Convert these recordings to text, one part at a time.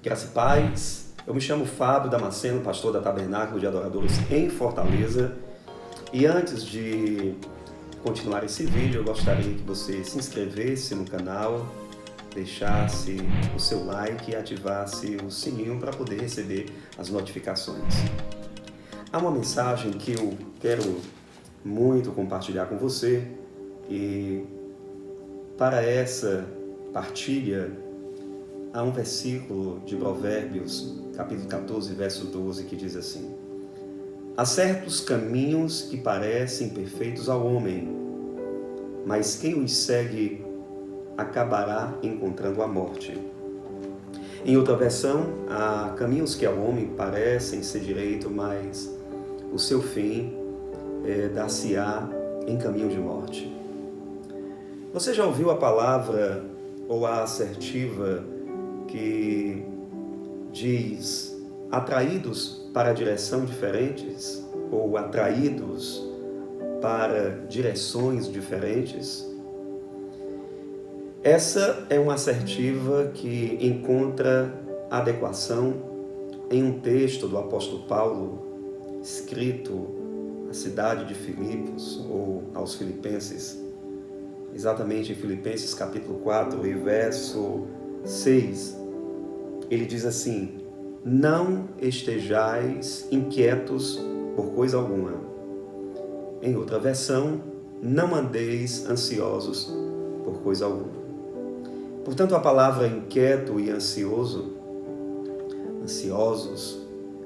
Graça e paz. Eu me chamo Fábio Damasceno, pastor da Tabernáculo de Adoradores em Fortaleza. E antes de continuar esse vídeo, eu gostaria que você se inscrevesse no canal, deixasse o seu like e ativasse o sininho para poder receber as notificações. Há uma mensagem que eu quero muito compartilhar com você e para essa partilha há um versículo de Provérbios, capítulo 14, verso 12, que diz assim: há certos caminhos que parecem perfeitos ao homem, mas quem os segue acabará encontrando a morte. Em outra versão, há caminhos que ao homem parecem ser direito, mas o seu fim dar-se-á em caminho de morte. Você já ouviu a palavra ou a assertiva que diz atraídos para direção diferentes ou atraídos para direções diferentes? Essa é uma assertiva que encontra adequação em um texto do apóstolo Paulo, escrito à cidade de Filipos ou aos Filipenses, exatamente em Filipenses capítulo 4 e verso 6, ele diz assim: não estejais inquietos por coisa alguma. Em outra versão, não andeis ansiosos por coisa alguma. Portanto, a palavra inquieto e ansiosos,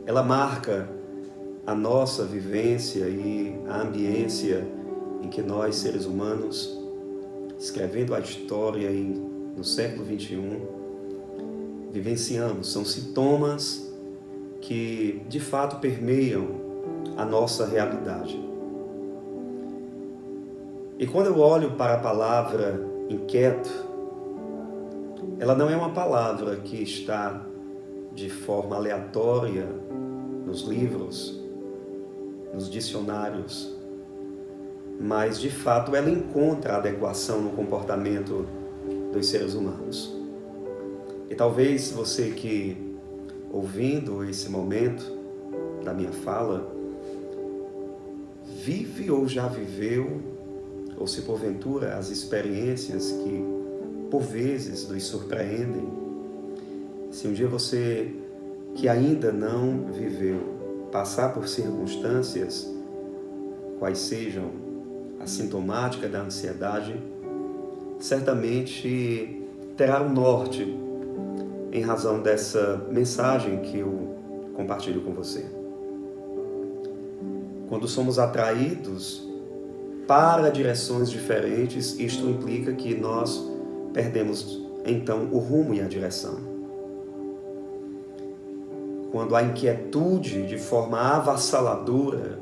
ela marca a nossa vivência e a ambiência em que nós, seres humanos, escrevendo a história no século XXI, vivenciamos. São sintomas que, de fato, permeiam a nossa realidade. E quando eu olho para a palavra inquieto, ela não é uma palavra que está de forma aleatória nos livros, nos dicionários, mas, de fato, ela encontra adequação no comportamento dos seres humanos. E talvez você que, ouvindo esse momento da minha fala, vive ou já viveu, ou se porventura as experiências que por vezes nos surpreendem, se um dia você que ainda não viveu passar por circunstâncias, quais sejam a sintomática da ansiedade, certamente terá um norte em razão dessa mensagem que eu compartilho com você. Quando somos atraídos para direções diferentes, isto implica que nós perdemos então o rumo e a direção. Quando a inquietude de forma avassaladora,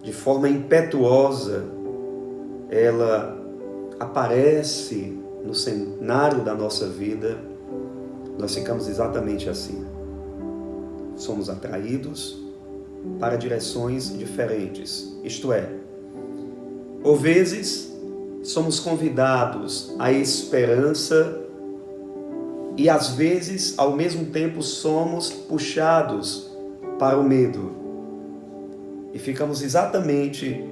de forma impetuosa, ela aparece no cenário da nossa vida, nós ficamos exatamente assim. Somos atraídos para direções diferentes. Isto é, por vezes somos convidados à esperança e às vezes, ao mesmo tempo, somos puxados para o medo. E ficamos exatamente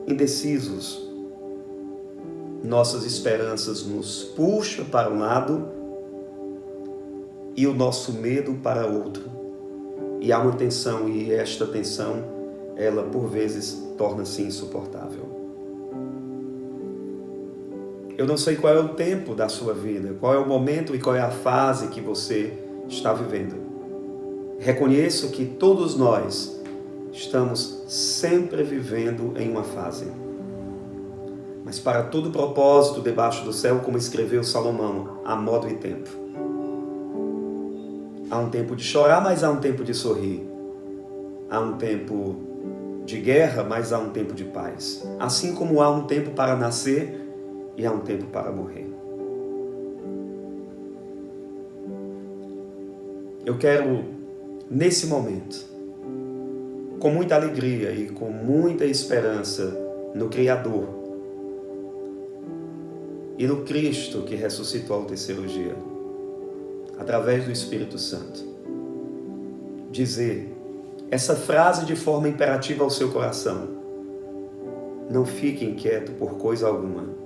indecisos. Nossas esperanças nos puxam para um lado e o nosso medo para outro. E há uma tensão, e esta tensão, ela por vezes torna-se insuportável. Eu não sei qual é o tempo da sua vida, qual é o momento e qual é a fase que você está vivendo. Reconheço que todos nós estamos sempre vivendo em uma fase. Mas para todo propósito debaixo do céu, como escreveu Salomão, há modo e tempo. Há um tempo de chorar, mas há um tempo de sorrir. Há um tempo de guerra, mas há um tempo de paz. Assim como há um tempo para nascer e há um tempo para morrer. Eu quero, nesse momento, com muita alegria e com muita esperança no Criador e no Cristo que ressuscitou ao terceiro dia, através do Espírito Santo, dizer essa frase de forma imperativa ao seu coração: não fique inquieto por coisa alguma.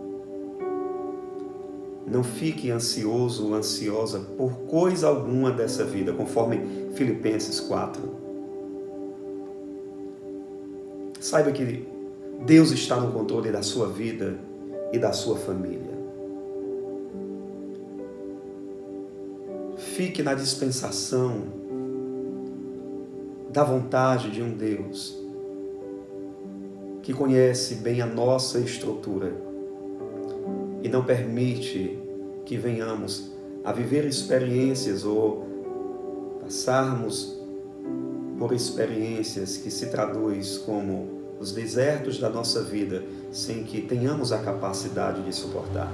Não fique ansioso ou ansiosa por coisa alguma dessa vida, conforme Filipenses 4. Saiba que Deus está no controle da sua vida e da sua família. Fique na dispensação da vontade de um Deus que conhece bem a nossa estrutura e não permite que venhamos a viver experiências ou passarmos por experiências que se traduz como os desertos da nossa vida, sem que tenhamos a capacidade de suportar.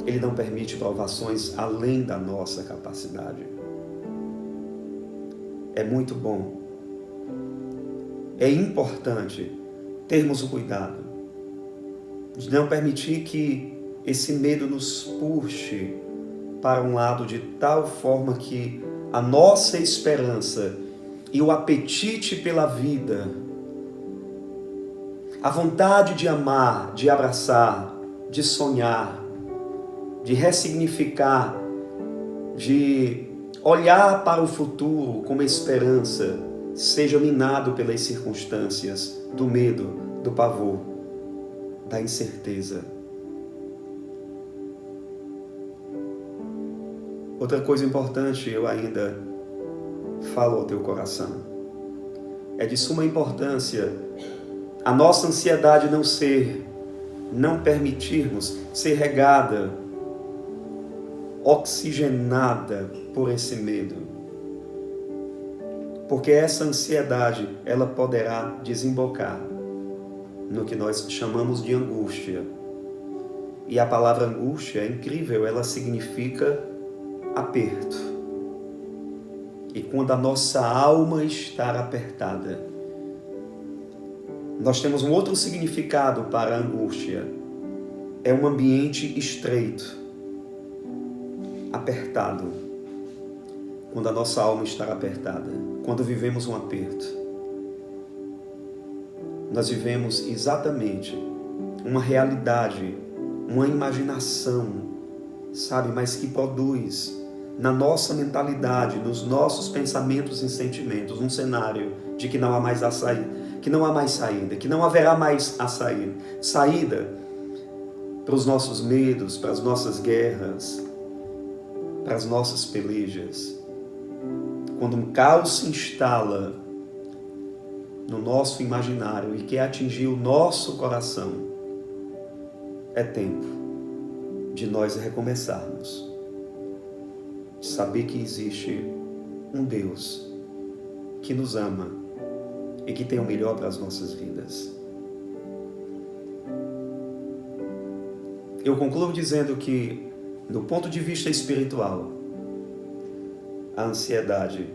Ele não permite provações além da nossa capacidade. É muito bom, é importante termos o cuidado de não permitir que esse medo nos puxe para um lado de tal forma que a nossa esperança e o apetite pela vida, a vontade de amar, de abraçar, de sonhar, de ressignificar, de olhar para o futuro com esperança, seja minado pelas circunstâncias do medo, do pavor, da incerteza. Outra coisa importante, eu ainda falo ao teu coração. É de suma importância a nossa ansiedade não permitirmos ser regada, oxigenada por esse medo. Porque essa ansiedade, ela poderá desembocar no que nós chamamos de angústia. E a palavra angústia é incrível, ela significa aperto. E quando a nossa alma está apertada, nós temos um outro significado para a angústia. É um ambiente estreito, apertado. Quando a nossa alma está apertada, quando vivemos um aperto, nós vivemos exatamente uma realidade, uma imaginação, sabe, mas que produz na nossa mentalidade, nos nossos pensamentos e sentimentos, um cenário de que não há mais saída, que não haverá mais a saída para os nossos medos, para as nossas guerras, para as nossas pelejas. Quando um caos se instala no nosso imaginário e quer atingir o nosso coração, é tempo de nós recomeçarmos. De saber que existe um Deus que nos ama e que tem o melhor para as nossas vidas. Eu concluo dizendo que, do ponto de vista espiritual, a ansiedade,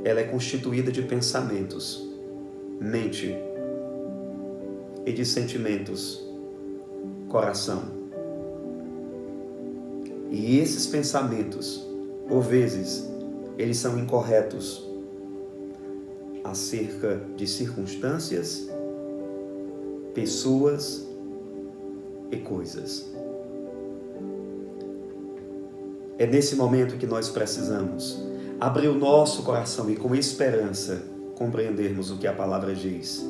ela é constituída de pensamentos, mente, e de sentimentos, coração. E esses pensamentos, por vezes, eles são incorretos acerca de circunstâncias, pessoas e coisas. É nesse momento que nós precisamos abrir o nosso coração e com esperança compreendermos o que a palavra diz.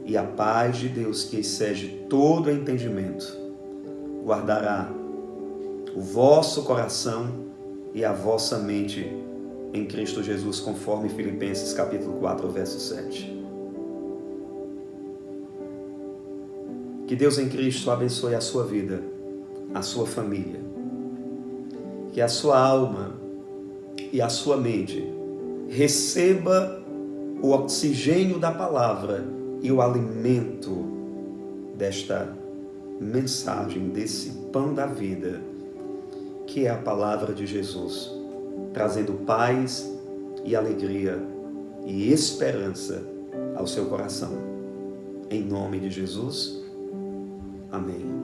E a paz de Deus, que excede todo entendimento, guardará o vosso coração e a vossa mente em Cristo Jesus, conforme Filipenses capítulo 4, verso 7. Que Deus em Cristo abençoe a sua vida, a sua família. Que a sua alma e a sua mente receba o oxigênio da palavra e o alimento desta mensagem, desse pão da vida, que é a palavra de Jesus, trazendo paz e alegria e esperança ao seu coração. Em nome de Jesus, amém.